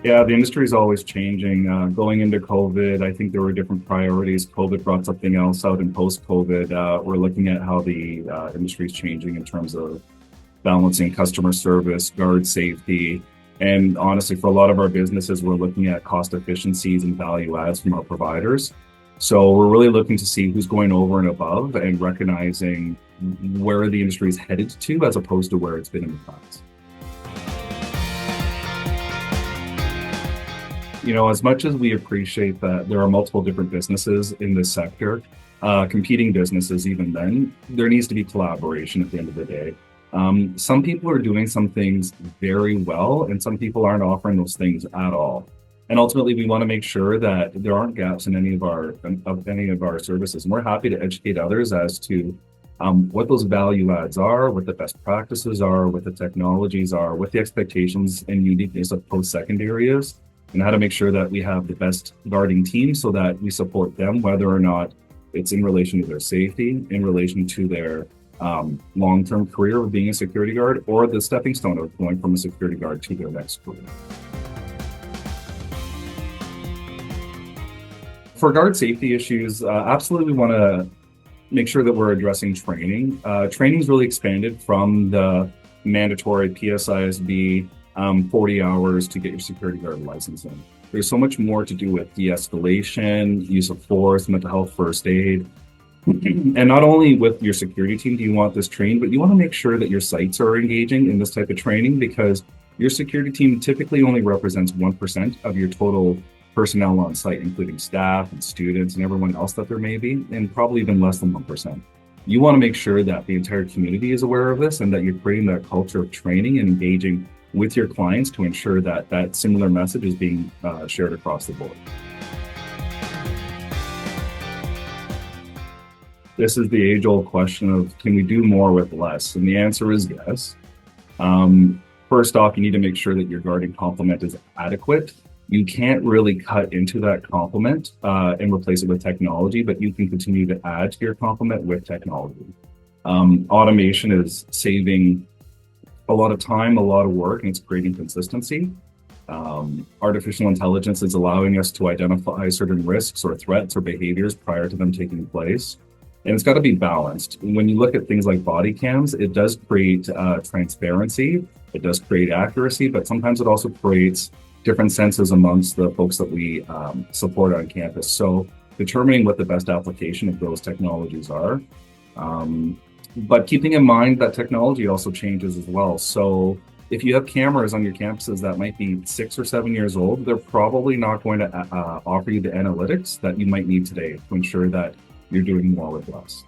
Yeah, the industry is always changing. Going into COVID, I think there were different priorities. COVID brought something else out, and post-COVID, we're looking at how the industry is changing in terms of balancing customer service, guard safety, and honestly, for a lot of our businesses, we're looking at cost efficiencies and value adds from our providers. So we're really looking to see who's going over and above and recognizing where the industry is headed to as opposed to where it's been in the past. As much as we appreciate that there are multiple different businesses in this sector, competing businesses, even then, there needs to be collaboration at the end of the day. Some people are doing some things very well, and some people aren't offering those things at all. And ultimately, we want to make sure that there aren't gaps in any of our services. And we're happy to educate others as to what those value adds are, what the best practices are, what the technologies are, what the expectations and uniqueness of post-secondary is, and how to make sure that we have the best guarding team so that we support them, whether or not it's in relation to their safety, in relation to their long-term career of being a security guard, or the stepping stone of going from a security guard to their next career. For guard safety issues, absolutely want to make sure that we're addressing training. Training is really expanded from the mandatory PSISB 40 hours to get your security guard license in. There's so much more to do with de-escalation, use of force, mental health, first aid. And not only with your security team do you want this trained, but you want to make sure that your sites are engaging in this type of training, because your security team typically only represents 1% of your total personnel on site, including staff and students and everyone else that there may be, and probably even less than 1%. You want to make sure that the entire community is aware of this and that you're creating that culture of training and engaging with your clients to ensure that that similar message is being shared across the board. This is the age-old question of, can we do more with less? And the answer is yes. First off, you need to make sure that your guarding complement is adequate. You can't really cut into that complement and replace it with technology, but you can continue to add to your complement with technology. Automation is saving a lot of time, a lot of work, and it's creating consistency. Artificial intelligence is allowing us to identify certain risks or threats or behaviors prior to them taking place. And it's got to be balanced. When you look at things like body cams, it does create transparency, it does create accuracy, but sometimes it also creates different senses amongst the folks that we support on campus. So determining what the best application of those technologies are, but keeping in mind that technology also changes as well. So if you have cameras on your campuses that might be 6 or 7 years old, they're probably not going to offer you the analytics that you might need today to ensure that you're doing more with less.